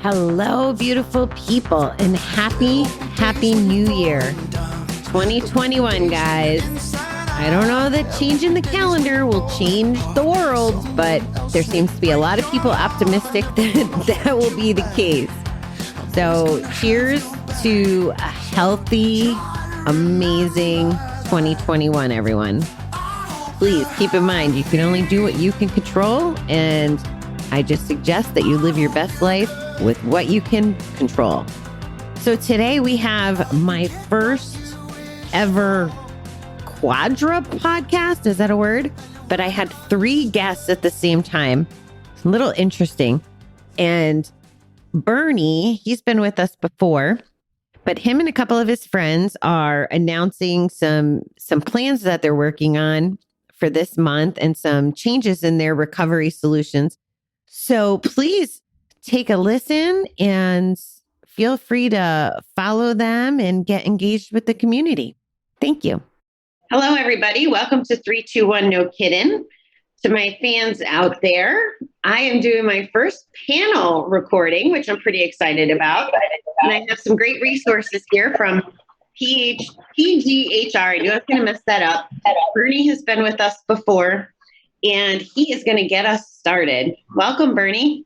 Hello, beautiful people, and happy new year. 2021, guys. I don't know that changing the calendar will change the world, but there seems to be a lot of people optimistic that that will be the case. So cheers to a healthy, amazing 2021, everyone. Please keep in mind, you can only do what you can control, and I just suggest that you live your best life with what you can control. So today we have my first ever quadra podcast. Is that a word? But I had 3 guests at the same time. It's a little interesting. And Bernie, he's been with us before, but him and a couple of his friends are announcing some plans that they're working on for this month and some changes in their recovery solutions. So please take a listen and feel free to follow them and get engaged with the community. Thank you. Hello, everybody. Welcome to 321 No Kiddin'. To my fans out there, I am doing my first panel recording, which I'm pretty excited about. And I have some great resources here from PGHR. I knew I was going to mess that up. Bernie has been with us before, and he is going to get us started. Welcome, Bernie.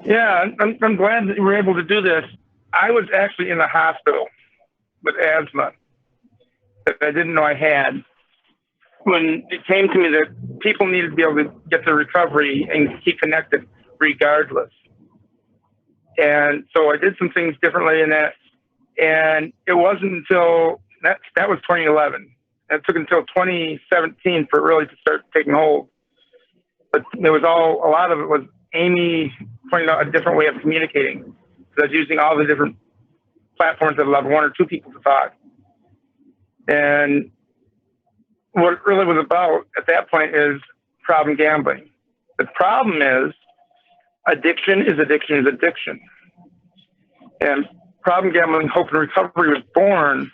Yeah, I'm glad that you were able to do this. I was actually in the hospital with asthma that I didn't know I had. When it came to me that people needed to be able to get their recovery and keep connected regardless. And so I did some things differently in that. And it wasn't until, that was 2011. It took until 2017 for it really to start taking hold. But there was a lot of it was Amy pointing out a different way of communicating. So I was using all the different platforms that allowed 1 or 2 people to talk. And what it really was about at that point is problem gambling. The problem is addiction is addiction is addiction. And problem gambling, hope and recovery was born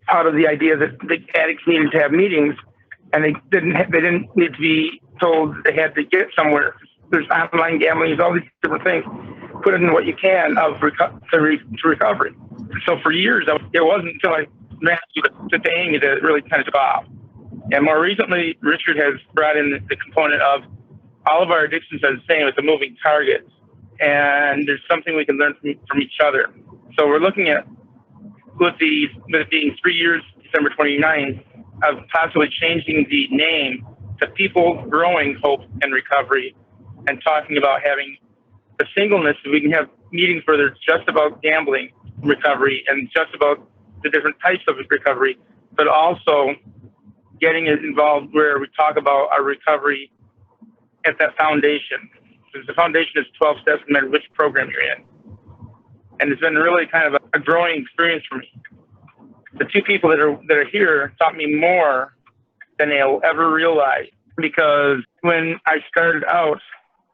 out of the idea that the addicts needed to have meetings, and they didn't need to be told they had to get somewhere. There's online gambling, there's all these different things. Put in what you can of to recovery. So for years, it wasn't until I ran to Amy that it really kind of took off. And more recently, Richard has brought in the component of all of our addictions are the same. It's a moving target. And there's something we can learn from each other. So we're looking at, with it being 3 years, December 29th, of possibly changing the name to People Growing Hope and Recovery, and talking about having the singleness, so we can have meetings where they're just about gambling recovery and just about the different types of recovery, but also getting it involved where we talk about our recovery at that foundation. Because the foundation is 12 steps no matter which program you're in. And it's been really kind of a growing experience for me. The 2 people that are here taught me more than they'll ever realize, because when I started out,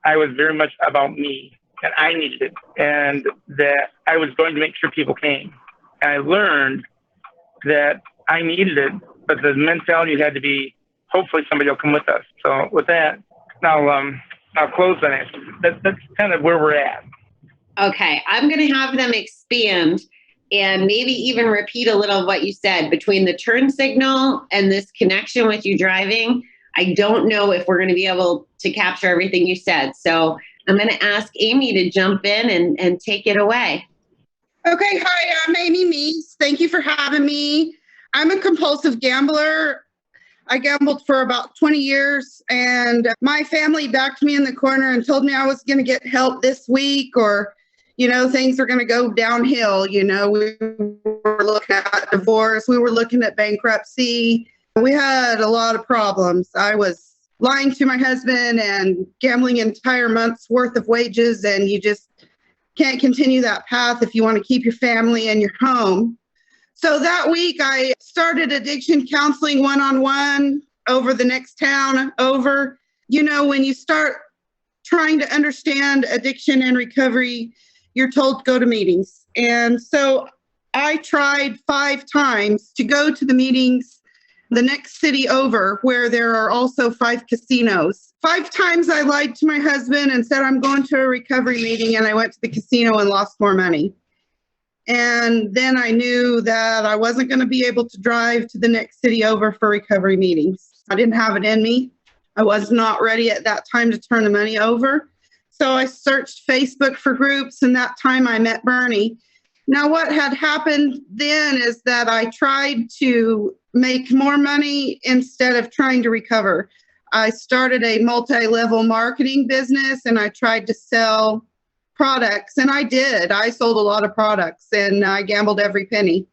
I was very much about me, and I needed it, and that I was going to make sure people came. And I learned that I needed it, but the mentality had to be, hopefully somebody will come with us. So with that, I'll close on it. That's kind of where we're at. Okay, I'm going to have them expand and maybe even repeat a little of what you said between the turn signal and this connection with you driving. I don't know if we're going to be able to capture everything you said. So I'm going to ask Amy to jump in and take it away. Okay, hi, I'm Amy Meese. Thank you for having me. I'm a compulsive gambler. I gambled for about 20 years, and my family backed me in the corner and told me I was going to get help this week, or, things were going to go downhill. We were looking at divorce. We were looking at bankruptcy. We had a lot of problems. I was lying to my husband and gambling an entire month's worth of wages, and you just can't continue that path if you want to keep your family and your home. So that week I started addiction counseling one-on-one over the next town over. When you start trying to understand addiction and recovery, you're told to go to meetings. And so I tried 5 times to go to the meetings the next city over, where there are also 5 casinos. 5 times I lied to my husband and said I'm going to a recovery meeting, and I went to the casino and lost more money. And then I knew that I wasn't going to be able to drive to the next city over for recovery meetings. I didn't have it in me. I was not ready at that time to turn the money over. So I searched Facebook for groups, and that time I met Bernie. Now, what had happened then is that I tried to make more money instead of trying to recover. I started a multi-level marketing business, and I tried to sell products, and I did. I sold a lot of products, and I gambled every penny.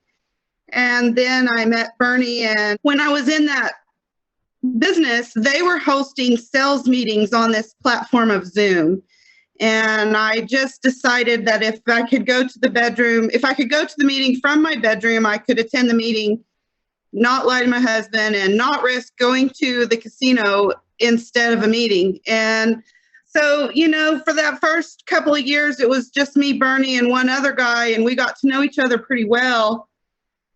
And then I met Bernie, and when I was in that business, they were hosting sales meetings on this platform of Zoom. And I just decided that if I could go to the meeting from my bedroom, I could attend the meeting, not lie to my husband, and not risk going to the casino instead of a meeting. And so, for that first couple of years, it was just me, Bernie, and one other guy, and we got to know each other pretty well.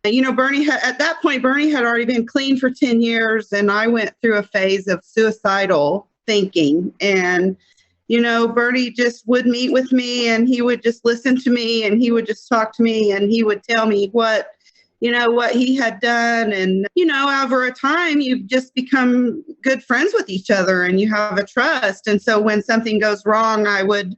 Bernie at that point, Bernie had already been clean for 10 years, and I went through a phase of suicidal thinking. And, Bernie just would meet with me, and he would just listen to me, and he would just talk to me, and he would tell me what he had done. And, over a time, you just become good friends with each other, and you have a trust. And so when something goes wrong, I would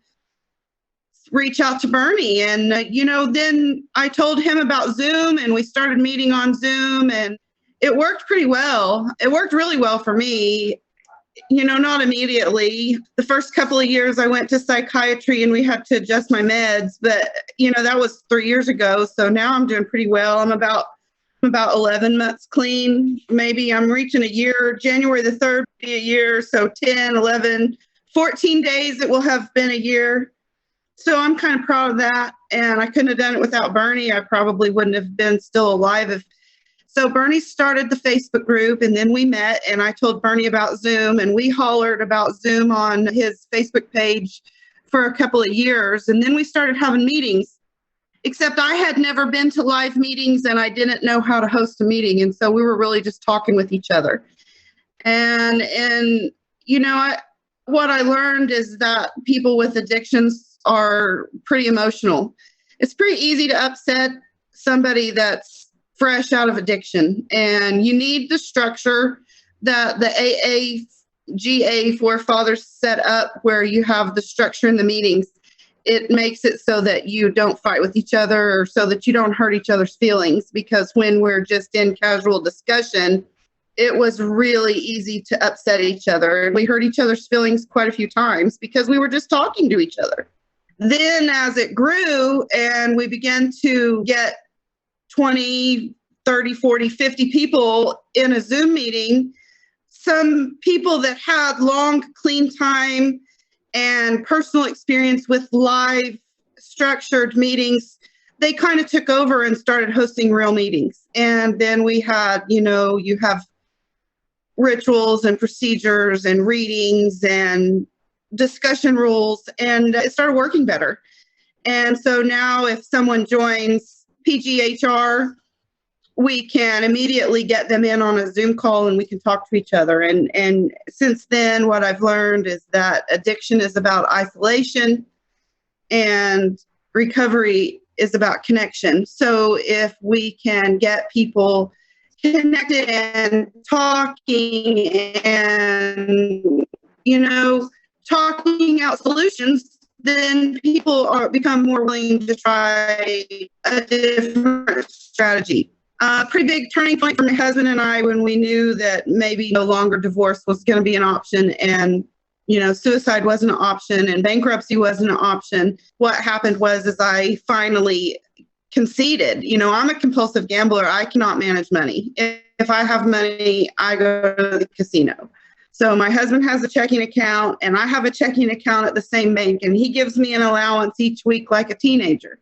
reach out to Bernie. And, then I told him about Zoom, and we started meeting on Zoom, and it worked pretty well. It worked really well for me. Not immediately. The first couple of years I went to psychiatry, and we had to adjust my meds, but that was 3 years ago. So now I'm doing pretty well. I'm about 11 months clean. Maybe I'm reaching a year. January the 3rd will be a year. So 10, 11, 14 days, it will have been a year. So I'm kind of proud of that. And I couldn't have done it without Bernie. I probably wouldn't have been still alive. So Bernie started the Facebook group, and then we met, and I told Bernie about Zoom, and we hollered about Zoom on his Facebook page for a couple of years. And then we started having meetings, except I had never been to live meetings, and I didn't know how to host a meeting. And so we were really just talking with each other. And what I learned is that people with addictions are pretty emotional. It's pretty easy to upset somebody that's fresh out of addiction, and you need the structure that the AAGA forefathers set up, where you have the structure in the meetings. It makes it so that you don't fight with each other, or so that you don't hurt each other's feelings, because when we're just in casual discussion, it was really easy to upset each other. And we hurt each other's feelings quite a few times because we were just talking to each other. Then as it grew and we began to get 20, 30, 40, 50 people in a Zoom meeting, some people that had long, clean time and personal experience with live, structured meetings, they kind of took over and started hosting real meetings. And then we had, you have rituals and procedures and readings and discussion rules, and it started working better. And so now if someone joins PGHR, we can immediately get them in on a Zoom call, and we can talk to each other. And since then, what I've learned is that addiction is about isolation, and recovery is about connection. So if we can get people connected and talking and, talking out solutions, then people become more willing to try a different strategy. Pretty big turning point for my husband and I when we knew that maybe no longer divorce was going to be an option, and suicide wasn't an option, and bankruptcy wasn't an option. What happened was I finally conceded. I'm a compulsive gambler. I cannot manage money. If I have money, I go to the casino. So my husband has a checking account, and I have a checking account at the same bank, and he gives me an allowance each week like a teenager.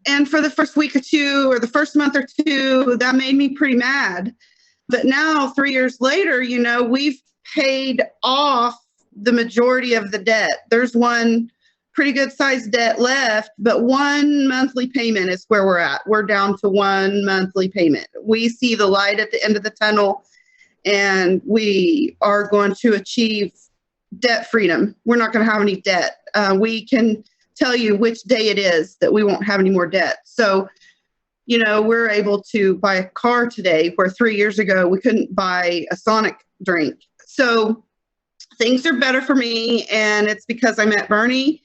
And for the first week or two, or the first month or two, that made me pretty mad. But now, 3 years later, we've paid off the majority of the debt. There's one pretty good sized debt left, but one monthly payment is where we're at. We're down to one monthly payment. We see the light at the end of the tunnel, and we are going to achieve debt freedom. We're not going to have any debt. We can tell you which day it is that we won't have any more debt. So, we're able to buy a car today where 3 years ago we couldn't buy a Sonic drink. So things are better for me, and it's because I met Bernie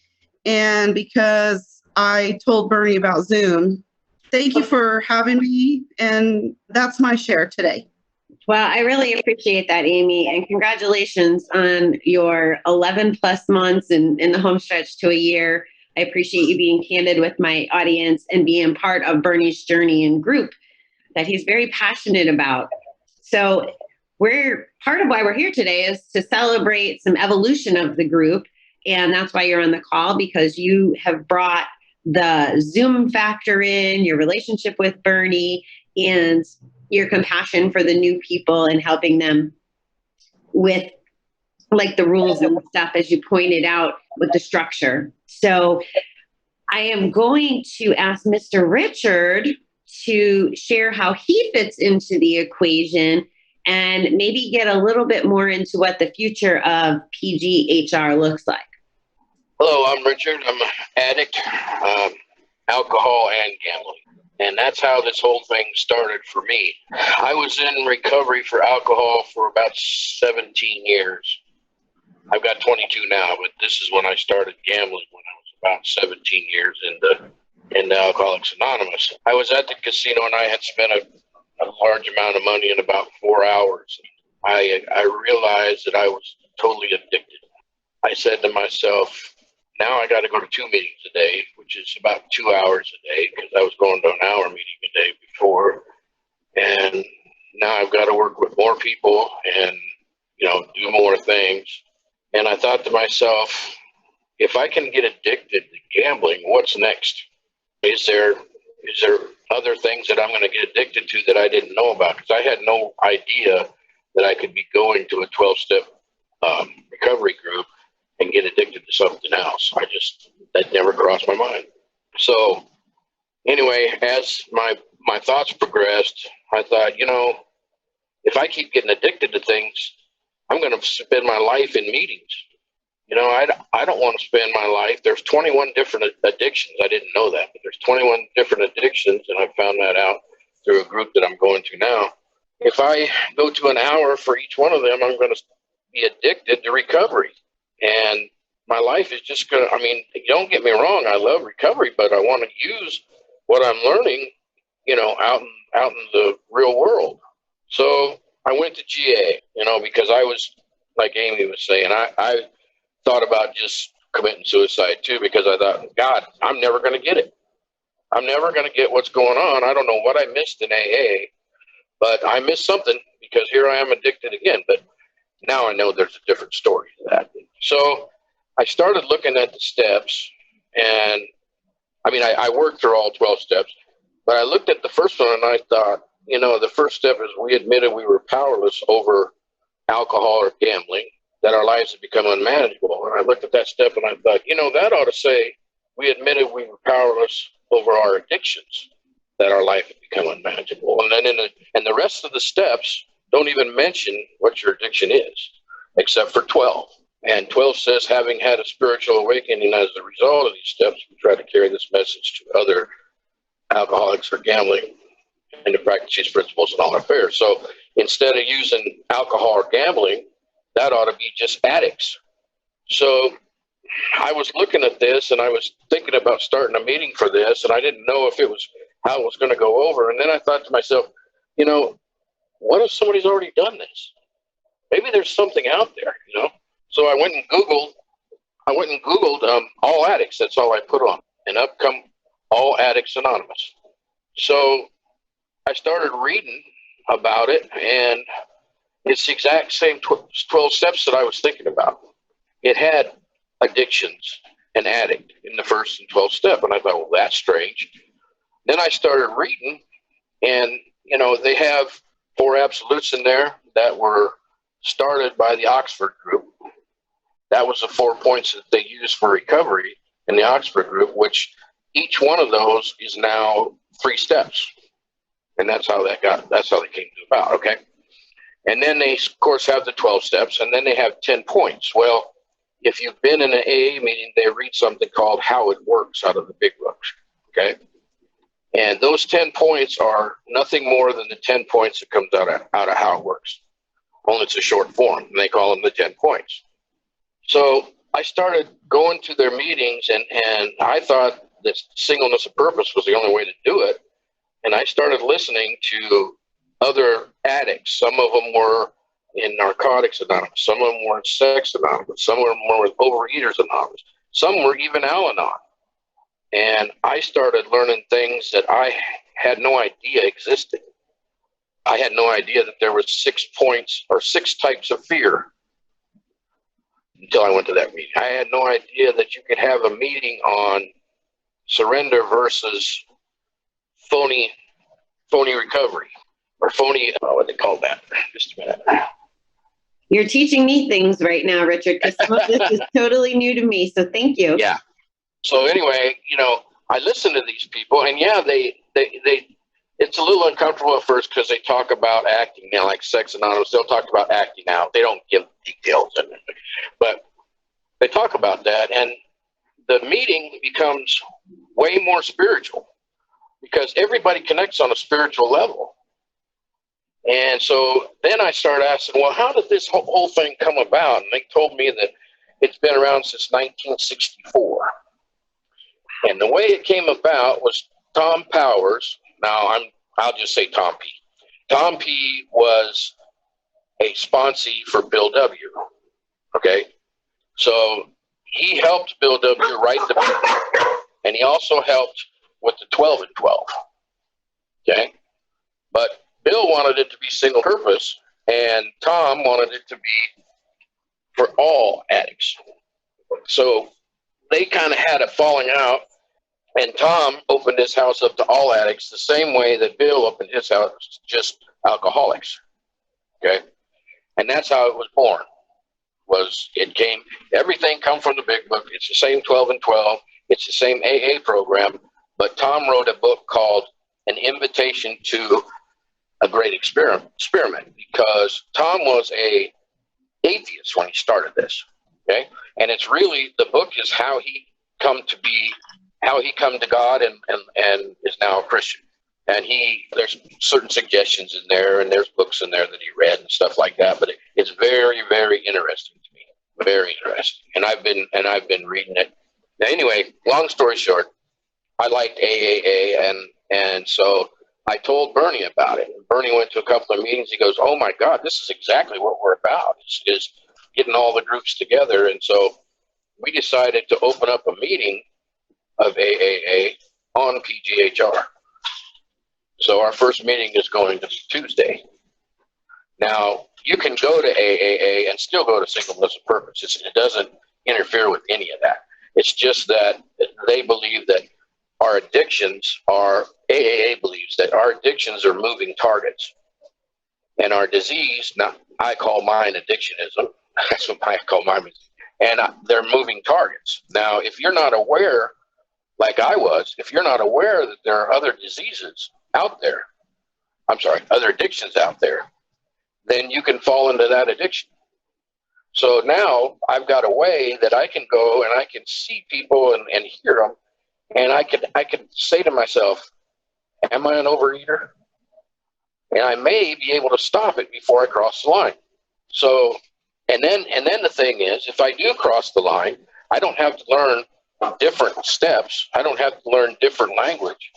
and because I told Bernie about Zoom. Thank you for having me, and that's my share today. Well, I really appreciate that, Amy, and congratulations on your 11 plus months in the home stretch to a year. I appreciate you being candid with my audience and being part of Bernie's journey and group that he's very passionate about. So part of why we're here today is to celebrate some evolution of the group. And that's why you're on the call, because you have brought the Zoom factor in, your relationship with Bernie, and your compassion for the new people and helping them with like the rules and stuff, as you pointed out, with the structure. So I am going to ask Mr. Richard to share how he fits into the equation and maybe get a little bit more into what the future of PGHR looks like. Hello, I'm Richard. I'm an addict, alcohol and gambling. And that's how this whole thing started for me. I was in recovery for alcohol for about 17 years. I've got 22 now, but this is when I started gambling, when I was about 17 years into Alcoholics Anonymous. I was at the casino and I had spent a large amount of money in about 4 hours. I realized that I was totally addicted. I said to myself, now I got to go to 2 meetings a day, which is about 2 hours a day, because I was going to an hour meeting a day before. And now I've got to work with more people and, do more things. And I thought to myself, if I can get addicted to gambling, what's next? Is there other things that I'm going to get addicted to that I didn't know about? Because I had no idea that I could be going to a 12-step recovery group and get addicted to something else. That never crossed my mind. So anyway, as my thoughts progressed, I thought, if I keep getting addicted to things, I'm going to spend my life in meetings. I don't want to spend my life. There's 21 different addictions. I didn't know that, but there's 21 different addictions, and I found that out through a group that I'm going to now. If I go to an hour for each one of them, I'm going to be addicted to recovery. And my life is just going to, don't get me wrong, I love recovery, but I want to use what I'm learning, out in the real world. So I went to GA, because I was, like Amy was saying, I thought about just committing suicide too, because I thought, God, I'm never going to get it. I'm never going to get what's going on. I don't know what I missed in AA, but I missed something, because here I am addicted again. But now I know there's a different story to that. So I started looking at the steps, and I worked through all 12 steps, but I looked at the first one and I thought, the first step is we admitted we were powerless over alcohol or gambling, that our lives had become unmanageable. And I looked at that step and I thought, that ought to say we admitted we were powerless over our addictions, that our life had become unmanageable. And then and the rest of the steps don't even mention what your addiction is, except for 12. And 12 says, having had a spiritual awakening as a result of these steps, we try to carry this message to other alcoholics or gambling and to practice these principles in all affairs. So instead of using alcohol or gambling, that ought to be just addicts. So I was looking at this and I was thinking about starting a meeting for this, and I didn't know how it was going to go over. And then I thought to myself, what if somebody's already done this? Maybe there's something out there, So I went and Googled all addicts. That's all I put on, and up come All Addicts Anonymous. So I started reading about it, and it's the exact same 12 steps that I was thinking about. It had addictions and addict in the first and 12th step, and I thought, well, that's strange. Then I started reading, and they have 4 absolutes in there that were started by the Oxford group. That was the 4 points that they used for recovery. in the Oxford group, which each one of those is now 3 steps. And that's how they came to about. Okay. And then they, of course, have the 12 steps, and then they have 10 points. Well, if you've been in an AA meeting, they read something called How It Works out of the big books. Okay. And those 10 points are nothing more than the 10 points that comes out of How It Works. Only it's a short form, and they call them the 10 points. So I started going to their meetings, and I thought that singleness of purpose was the only way to do it. And I started listening to other addicts. Some of them were in Narcotics Anonymous. Some of them were in Sex Anonymous. Some of them were with Overeaters Anonymous. Some were even Al-Anon. And I started learning things that I had no idea existed. I had no idea that there was 6 points or 6 types of fear until I went to that meeting. I had no idea that you could have a meeting on surrender versus phony recovery, or phony, what they call that. Just a minute. You're teaching me things right now, Richard, because some of this is totally new to me. So thank you. Yeah. So anyway, I listen to these people, and yeah, they it's a little uncomfortable at first because they talk about acting now, like Sex Anonymous. They'll talk about acting out. They don't give details, but they talk about that, and the meeting becomes way more spiritual because everybody connects on a spiritual level. And so then I started asking, well, how did this whole thing come about? And they told me that it's been around since 1964. And the way it came about was Tom Powers. Now I'll just say Tom P. Tom P was a sponsee for Bill W. Okay. So he helped Bill W. write the book, and he also helped with the 12 and 12. Okay. But Bill wanted it to be single purpose, and Tom wanted it to be for all addicts. So they kind of had a falling out, and Tom opened his house up to all addicts the same way that Bill opened his house to just alcoholics. Okay. And that's how it was born. Everything come from the big book. It's the same 12 and 12. It's the same AA program, but Tom wrote a book called An Invitation to a Great Experiment, because Tom was a atheist when he started this. Okay. And it's really, the book is how he come to God and is now a Christian. And there's certain suggestions in there, and there's books in there that he read and stuff like that. But it's very, very interesting to me. Very interesting. And I've been reading it. Now, anyway, long story short, I liked AAA, and so I told Bernie about it. Bernie went to a couple of meetings. He goes, "Oh my God, this is exactly what we're about. Is getting all the groups together." And so we decided to open up a meeting of AAA on PGHR. So our first meeting is going to be Tuesday. Now, you can go to AAA and still go to Singleness of Purpose. It doesn't interfere with any of that. It's just that they believe that AAA believes that our addictions are moving targets. And our disease, I call mine addictionism. That's what I call mine. And they're moving targets. Now, if you're not aware, like I was, if you're not aware that there are other diseases out there, other addictions out there, then you can fall into that addiction. So now I've got a way that I can go and I can see people and hear them, and I can say to myself, am I an overeater? And I may be able to stop it before I cross the line. So, and then the thing is, if I do cross the line, I don't have to learn different steps. I don't have to learn different language.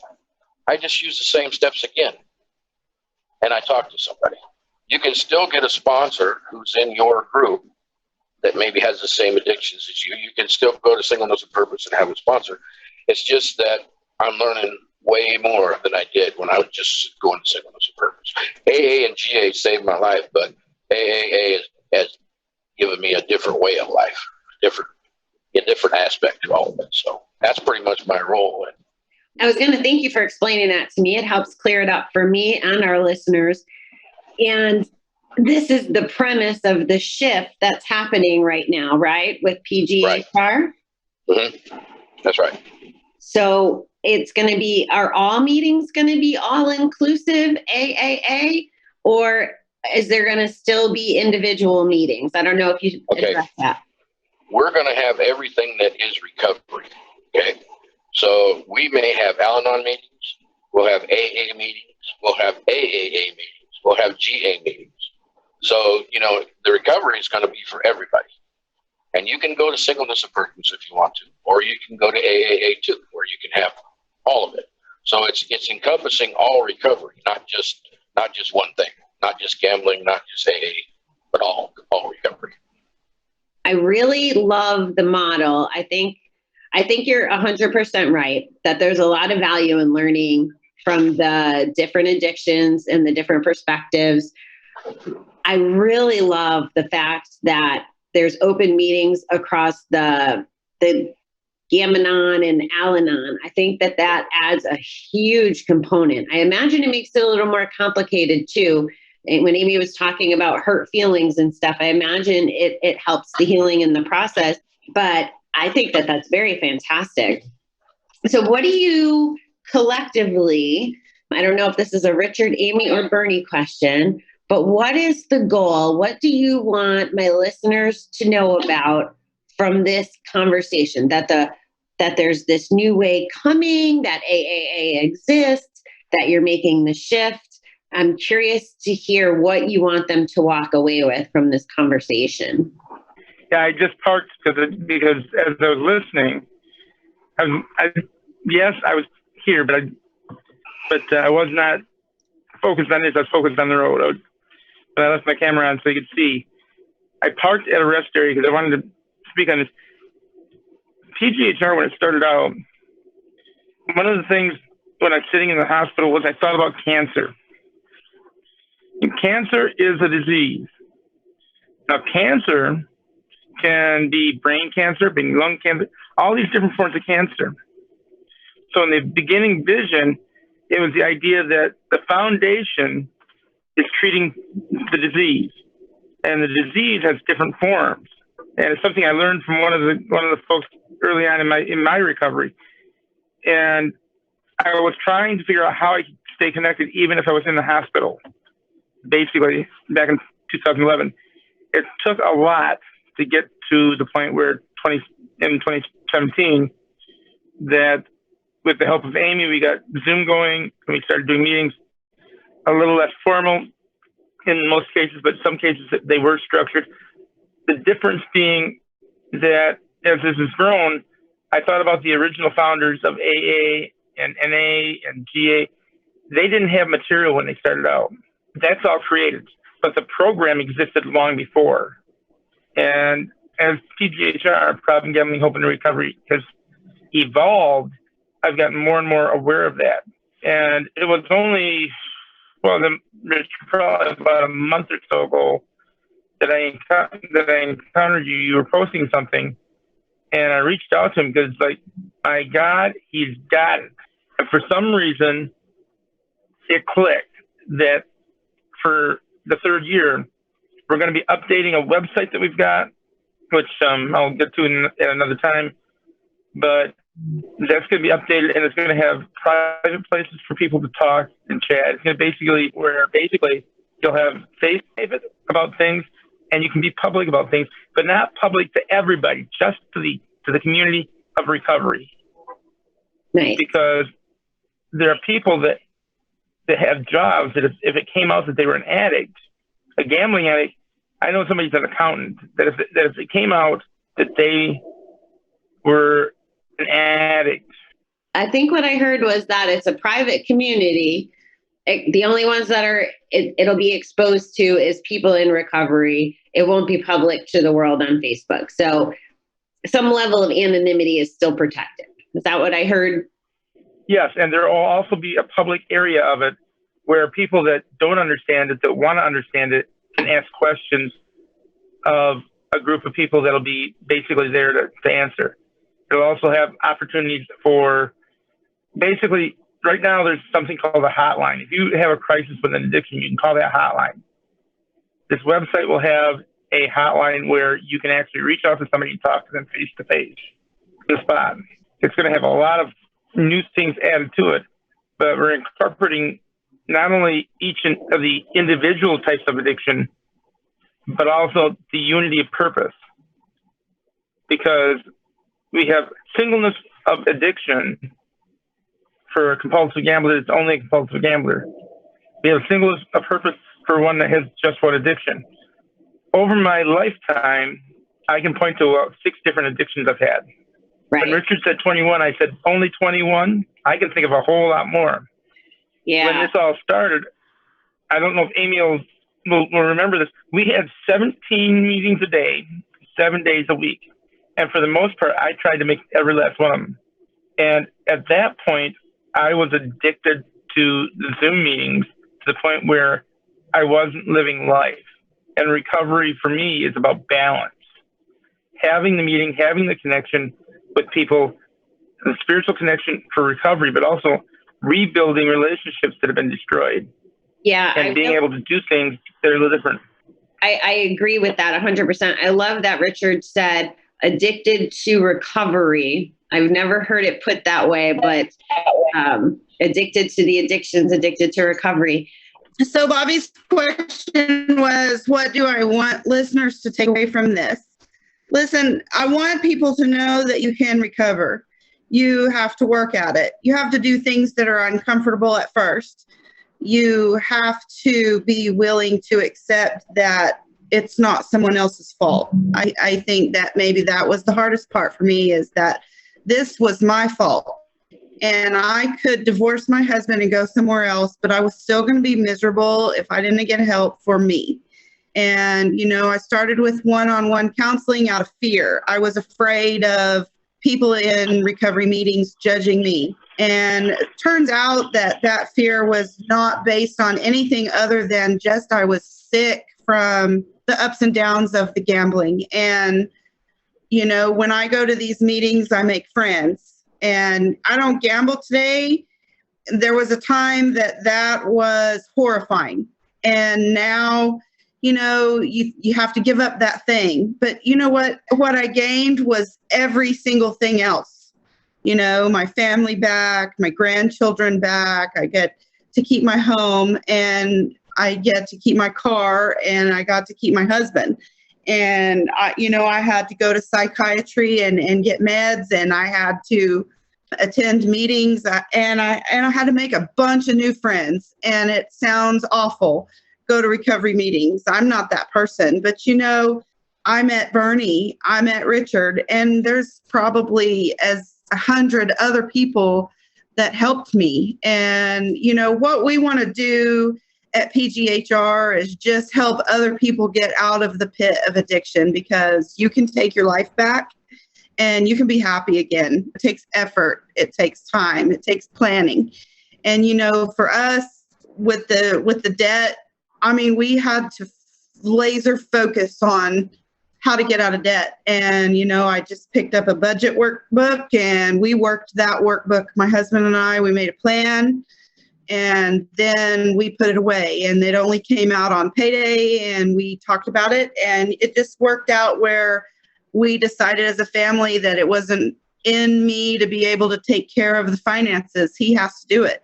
I just use the same steps again. And I talk to somebody. You can still get a sponsor who's in your group that maybe has the same addictions as you. You can still go to Singleness of Purpose and have a sponsor. It's just that I'm learning way more than I did when I was just going to Singleness of Purpose. AA and GA saved my life, but AAA has given me a different way of life, a different aspect to all of it. So that's pretty much my role. I was going to thank you for explaining that to me. It helps clear it up for me and our listeners. And this is the premise of the shift that's happening right now, right? With PGHR. Right. Mm-hmm. That's right. So it's going to be, are all meetings going to be all inclusive AAA, or is there going to still be individual meetings? I don't know if you address that. We're going to have everything that is recovery. Okay. So we may have Al-Anon meetings. We'll have AA meetings. We'll have AAA meetings. We'll have GA meetings. So, the recovery is going to be for everybody. And you can go to singleness of persons if you want to, or you can go to AAA too, where you can have all of it. So it's encompassing all recovery, not just one thing, not just gambling, not just AA, but all recovery. I really love the model. I think you're 100% right that there's a lot of value in learning from the different addictions and the different perspectives. I really love the fact that there's open meetings across the Gam-Anon and Al-Anon. I think that adds a huge component. I imagine it makes it a little more complicated too. And when Amy was talking about hurt feelings and stuff, I imagine it helps the healing in the process. But I think that that's very fantastic. So what do you collectively, I don't know if this is a Richard, Amy, or Bernie question, but what is the goal? What do you want my listeners to know about from this conversation? That there's this new way coming, that AAA exists, that you're making the shift. I'm curious to hear what you want them to walk away with from this conversation. Yeah, I just parked because as I was listening, yes, I was here, but I was not focused on this. I was focused on the road. But I left my camera on so you could see. I parked at a rest area because I wanted to speak on this. PGHR, when it started out, one of the things when I was sitting in the hospital was I thought about cancer. And cancer is a disease. Now, cancer can be brain cancer, being lung cancer, all these different forms of cancer. So in the beginning vision, it was the idea that the foundation is treating the disease, and the disease has different forms. And it's something I learned from one of the folks early on in my recovery. And I was trying to figure out how I could stay connected, even if I was in the hospital. Basically, back in 2011, it took a lot to get to the point where in 2017, that with the help of Amy, we got Zoom going, and we started doing meetings a little less formal in most cases, but some cases they were structured. The difference being that as this has grown, I thought about the original founders of AA and NA and GA. They didn't have material when they started out. That's all created, but the program existed long before. And as PGHR, Problem Gambling, Hope and Recovery, has evolved, I've gotten more and more aware of that. And it was only, probably about a month or so ago that I encountered you. You were posting something, and I reached out to him because, my God, he's got it. And for some reason, it clicked that for the third year, we're going to be updating a website that we've got, which I'll get to at another time. But that's going to be updated, and it's going to have private places for people to talk and chat. It's going to basically you'll have safe about things, and you can be public about things, but not public to everybody, just to the community of recovery. Nice. Because there are people that have jobs that if it came out that they were an addict, a gambling addict, I know somebody's an accountant, that if it came out that they were an addict. I think what I heard was that it's a private community. The only ones that it'll be exposed to is people in recovery. It won't be public to the world on Facebook. So some level of anonymity is still protected. Is that what I heard? Yes, and there will also be a public area of it where people that don't understand it, that want to understand it, can ask questions of a group of people that'll be basically there to answer. It'll also have opportunities for, basically, right now there's something called a hotline. If you have a crisis with an addiction, you can call that hotline. This website will have a hotline where you can actually reach out to somebody and talk to them face to face, the spot. it's going to have a lot of new things added to it, but we're incorporating not only each of the individual types of addiction, but also the unity of purpose. Because we have singleness of addiction for a compulsive gambler that's only a compulsive gambler. We have singleness of purpose for one that has just one addiction. Over my lifetime, I can point to 6 different addictions I've had. Right. When Richard said 21, I said only 21. I can think of a whole lot more. Yeah. When this all started, I don't know if Amy will remember this. We had 17 meetings a day, 7 days a week. And for the most part, I tried to make every last one of them. And at that point, I was addicted to the Zoom meetings to the point where I wasn't living life. And recovery for me is about balance. Having the meeting, having the connection with people, the spiritual connection for recovery, but also rebuilding relationships that have been destroyed. Yeah. And being able to do things that are a little different. I agree with that 100%. I love that Richard said addicted to recovery. I've never heard it put that way, but addicted to the addictions, addicted to recovery. So Bobby's question was, what do I want listeners to take away from this? Listen, I want people to know that you can recover. You have to work at it. You have to do things that are uncomfortable at first. You have to be willing to accept that it's not someone else's fault. I think that maybe that was the hardest part for me, is that this was my fault. And I could divorce my husband and go somewhere else, but I was still going to be miserable if I didn't get help for me. And, I started with one-on-one counseling out of fear. I was afraid of people in recovery meetings judging me. And it turns out that fear was not based on anything other than just I was sick from the ups and downs of the gambling. And, when I go to these meetings, I make friends. And I don't gamble today. There was a time that was horrifying. And now, you have to give up that thing. But you know what? What I gained was every single thing else. My family back, my grandchildren back. I get to keep my home, and I get to keep my car, and I got to keep my husband. And I had to go to psychiatry and get meds, and I had to attend meetings, and I had to make a bunch of new friends. And it sounds awful. Go to recovery meetings. I'm not that person, but I met Bernie, I met Richard, and there's probably as 100 other people that helped me. And what we want to do at PGHR is just help other people get out of the pit of addiction, because you can take your life back and you can be happy again. It takes effort. It takes time. It takes planning. And, for us with the debt, we had to laser focus on how to get out of debt. And, I just picked up a budget workbook, and we worked that workbook. My husband and I, we made a plan. And then we put it away, and it only came out on payday, and we talked about it, and it just worked out where we decided as a family that it wasn't in me to be able to take care of the finances. He has to do it.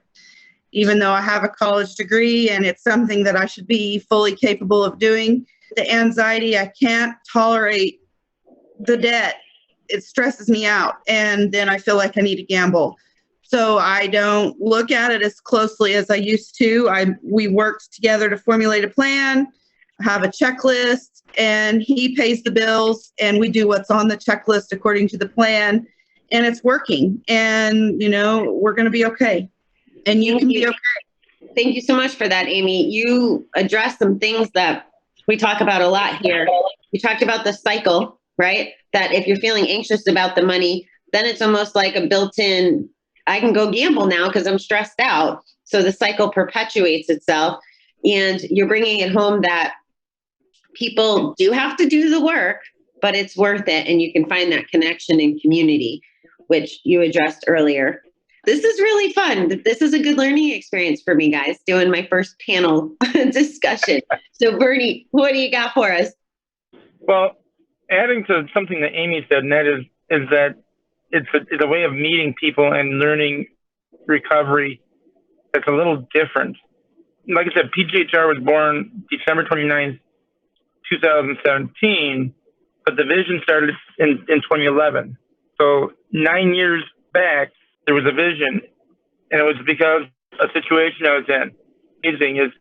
Even though I have a college degree and it's something that I should be fully capable of doing, the anxiety, I can't tolerate the debt. It stresses me out, and then I feel like I need to gamble. So I don't look at it as closely as I used to. We worked together to formulate a plan, have a checklist, and he pays the bills, and we do what's on the checklist according to the plan, and it's working. And, we're going to be okay. And you can be okay. Thank you so much for that, Amy. You addressed some things that we talk about a lot here. You talked about the cycle, right? That if you're feeling anxious about the money, then it's almost like a built-in, I can go gamble now because I'm stressed out. So the cycle perpetuates itself. And you're bringing it home that people do have to do the work, but it's worth it. And you can find that connection and community, which you addressed earlier. This is really fun. This is a good learning experience for me, guys, doing my first panel discussion. So Bernie, what do you got for us? Well, adding to something that Amy said, and that is that it's a way of meeting people and learning recovery that's a little different. Like I said, PGHR was born December 29th, 2017, but the vision started in 2011. So 9 years back, there was a vision, and it was because a situation I was in. Amazing is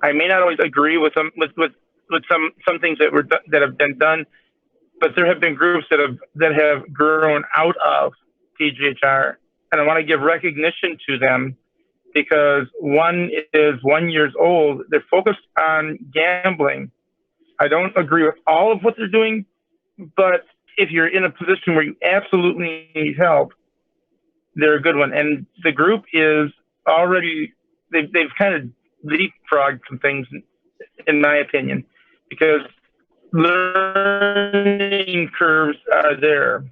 I may not always agree with some things that have been done, but there have been groups that have grown out of PGHR, and I want to give recognition to them because one is 1 year old. They're focused on gambling. I don't agree with all of what they're doing, but if you're in a position where you absolutely need help, they're a good one. And the group is already, they've kind of leapfrogged some things, in my opinion, because learning curves are there.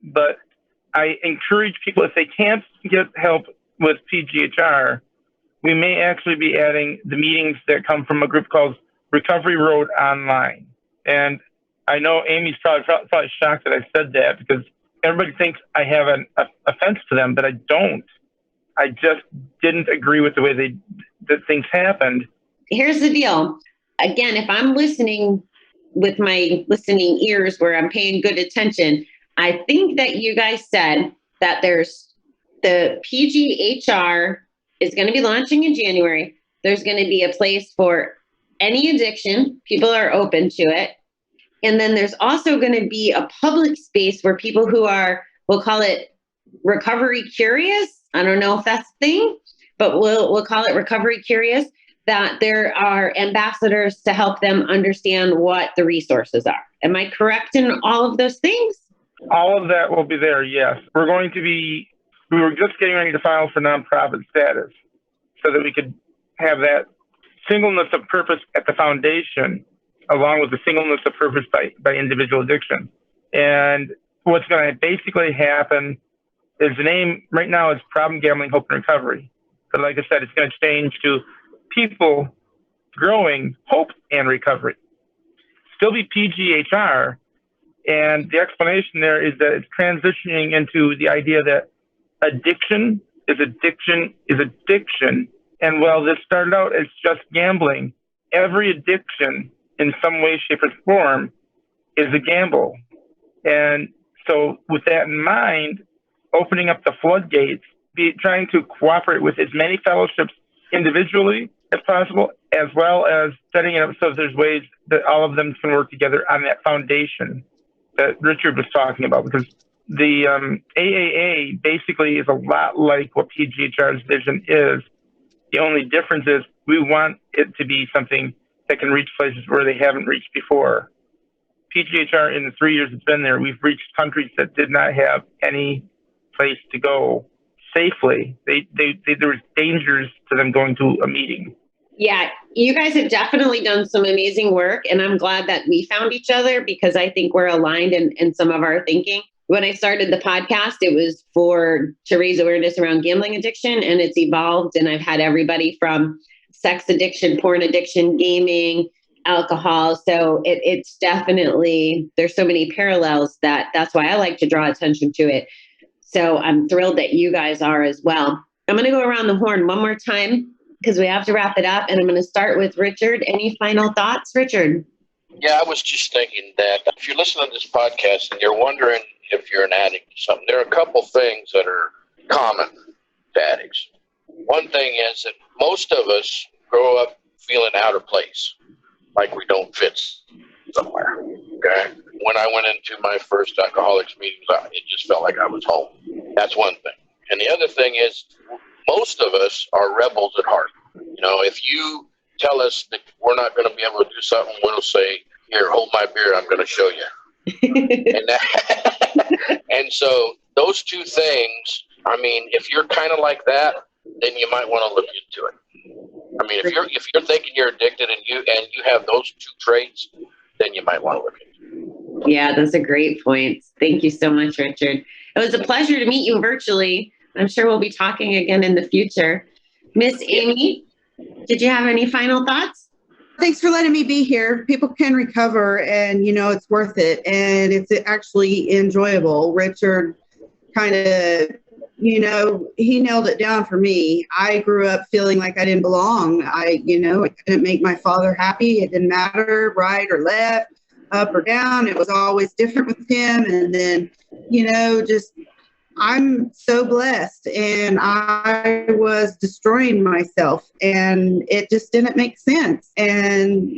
But I encourage people, if they can't get help with PGHR, we may actually be adding the meetings that come from a group called Recovery Road Online. And I know Amy's probably shocked that I said that because everybody thinks I have an offense to them, but I don't. I just didn't agree with the way that things happened. Here's the deal. Again, if I'm listening with my listening ears where I'm paying good attention, I think that you guys said that there's the PGHR is going to be launching in January. There's going to be a place for any addiction. People are open to it. And then there's also going to be a public space where people who are, we'll call it recovery curious. I don't know if that's a thing, but we'll call it recovery curious, that there are ambassadors to help them understand what the resources are. Am I correct in all of those things? All of that will be there, yes. We were just getting ready to file for nonprofit status so that we could have that singleness of purpose at the foundation, along with the singleness of purpose by individual addiction. And what's going to basically happen is the name right now is Problem Gambling, Hope, and Recovery. But like I said, it's going to change to People Growing Hope and Recovery. Still be PGHR. And the explanation there is that it's transitioning into the idea that addiction is addiction is addiction. And while this started out as just gambling, every addiction in some way, shape, or form is a gamble. And so with that in mind, opening up the floodgates, trying to cooperate with as many fellowships individually as possible, as well as setting it up so there's ways that all of them can work together on that foundation that Richard was talking about. Because the AAA basically is a lot like what PGHR's vision is. The only difference is we want it to be something that can reach places where they haven't reached before. PGHR, in the 3 years it's been there, we've reached countries that did not have any place to go safely. There was dangers to them going to a meeting. Yeah, you guys have definitely done some amazing work, and I'm glad that we found each other because I think we're aligned in some of our thinking. When I started the podcast, it was to raise awareness around gambling addiction, and it's evolved, and I've had everybody from sex addiction, porn addiction, gaming, alcohol. So it's definitely, there's so many parallels that's why I like to draw attention to it. So I'm thrilled that you guys are as well. I'm going to go around the horn one more time because we have to wrap it up. And I'm going to start with Richard. Any final thoughts, Richard? Yeah, I was just thinking that if you're listening to this podcast and you're wondering if you're an addict or something, there are a couple things that are common to addicts. One thing is that most of us grow up feeling out of place, like we don't fit somewhere. Okay. When I went into my first alcoholics meetings, it just felt like I was home. That's one thing. And the other thing is most of us are rebels at heart. You know, if you tell us that we're not going to be able to do something, we'll say, here, hold my beer, I'm going to show you. And so those two things, I mean, if you're kind of like that, then you might want to look into it. I mean, if you're thinking you're addicted and you have those two traits, then you might want to look into it. Yeah, those are great points. Thank you so much, Richard. It was a pleasure to meet you virtually. I'm sure we'll be talking again in the future. Miss Amy, did you have any final thoughts? Thanks for letting me be here. People can recover and, it's worth it. And it's actually enjoyable. Richard kind of, he nailed it down for me. I grew up feeling like I didn't belong. I couldn't make my father happy. It didn't matter right or left, up or down. It was always different with him. And then, just I'm so blessed, and I was destroying myself, and it just didn't make sense. And,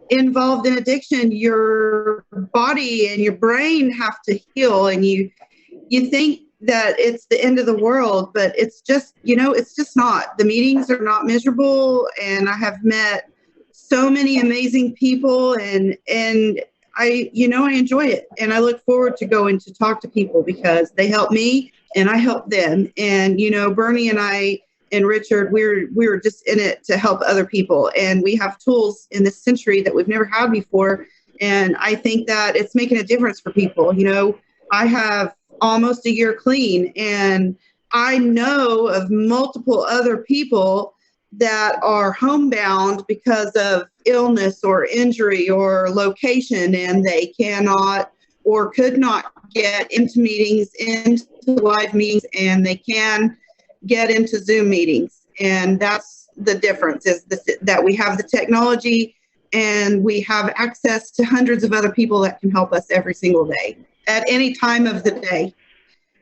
involved in addiction, your body and your brain have to heal, and you think that it's the end of the world, but it's just, it's just not. The meetings are not miserable, and I have met so many amazing people, and I enjoy it, and I look forward to going to talk to people because they help me and I help them. And, Bernie and I and Richard, we're just in it to help other people. And we have tools in this century that we've never had before. And I think that it's making a difference for people. I have almost a year clean, and I know of multiple other people that are homebound because of illness or injury or location, and they cannot or could not get into meetings, into live meetings, and they can get into Zoom meetings. And that's the difference, is that we have the technology and we have access to hundreds of other people that can help us every single day at any time of the day.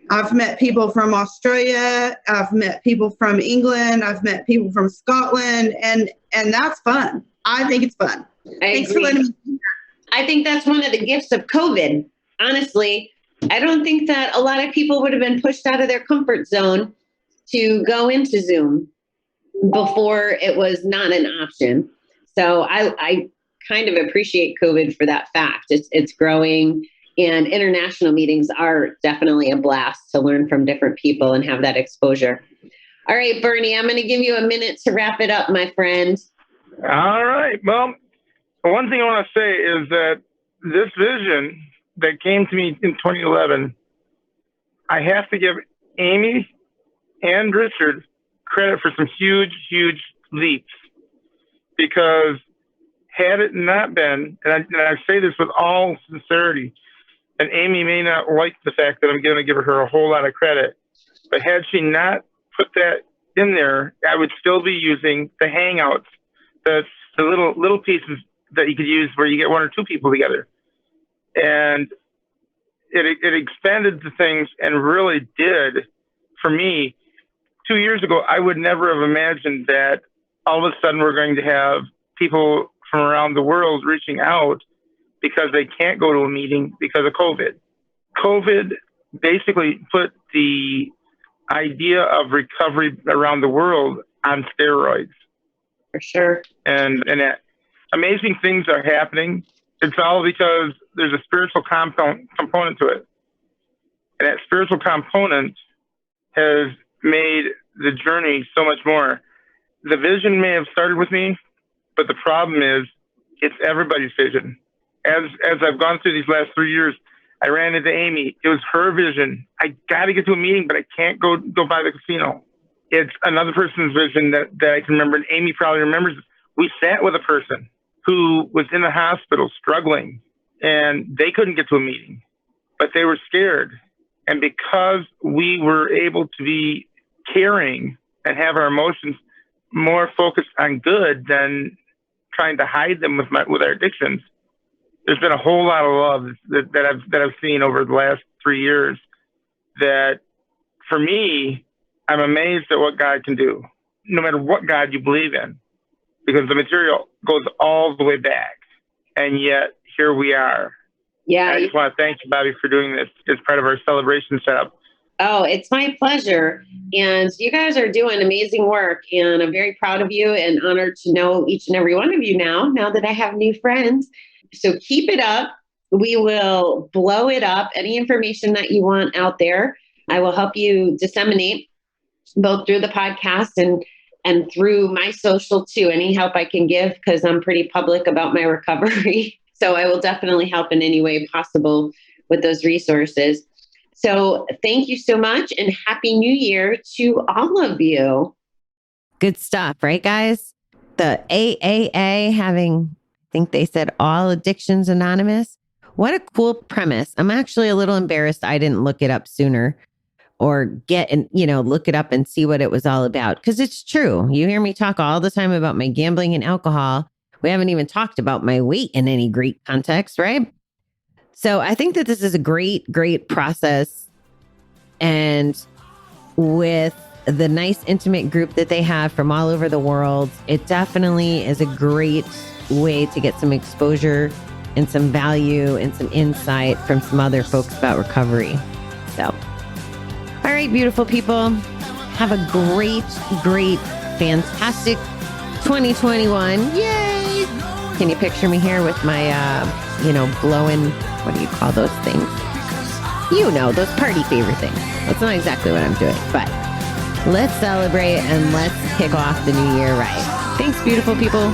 I've met people from Australia. I've met people from England. I've met people from Scotland, and that's fun. I think it's fun. Thanks for letting me. I think that's one of the gifts of COVID. Honestly, I don't think that a lot of people would have been pushed out of their comfort zone to go into Zoom before it was not an option. So I kind of appreciate COVID for that fact. It's growing. And international meetings are definitely a blast to learn from different people and have that exposure. All right, Bernie, I'm going to give you a minute to wrap it up, my friend. All right. Well, one thing I want to say is that this vision that came to me in 2011, I have to give Amy and Richard credit for some huge, huge leaps. Because had it not been, and I say this with all sincerity, and Amy may not like the fact that I'm going to give her a whole lot of credit, but had she not put that in there, I would still be using the Hangouts, the little pieces that you could use where you get one or two people together. And it expanded the things and really did, for me, 2 years ago, I would never have imagined that all of a sudden we're going to have people from around the world reaching out because they can't go to a meeting because of COVID. COVID basically put the idea of recovery around the world on steroids. For sure. And amazing things are happening. It's all because there's a spiritual component to it. And that spiritual component has made the journey so much more. The vision may have started with me, but the problem is it's everybody's vision. As I've gone through these last 3 years, I ran into Amy. It was her vision. I got to get to a meeting, but I can't go by the casino. It's another person's vision that I can remember. And Amy probably remembers. We sat with a person who was in the hospital struggling, and they couldn't get to a meeting, but they were scared. And because we were able to be caring and have our emotions more focused on good than trying to hide them with our addictions, there's been a whole lot of love that I've seen over the last 3 years that, for me, I'm amazed at what God can do, no matter what God you believe in, because the material goes all the way back. And yet, here we are. Yeah. I just want to thank you, Bobby, for doing this as part of our celebration setup. Oh, it's my pleasure. And you guys are doing amazing work. And I'm very proud of you and honored to know each and every one of you now that I have new friends. So keep it up. We will blow it up. Any information that you want out there, I will help you disseminate both through the podcast and through my social too. Any help I can give, because I'm pretty public about my recovery. So I will definitely help in any way possible with those resources. So thank you so much, and Happy New Year to all of you. Good stuff, right, guys? the AAA having, I think they said all addictions anonymous. What a cool premise. I'm actually a little embarrassed I didn't look it up sooner or get and, look it up and see what it was all about. Because it's true. You hear me talk all the time about my gambling and alcohol. We haven't even talked about my weight in any great context, right? So I think that this is a great, great process. And with the nice intimate group that they have from all over the world, it definitely is a great way to get some exposure and some value and some insight from some other folks about recovery. So, all right, beautiful people, have a great, great, fantastic 2021. Yay! Can you picture me here with my, blowing, what do you call those things? Those party favor things. That's not exactly what I'm doing, but let's celebrate and let's kick off the new year right. Thanks, beautiful people.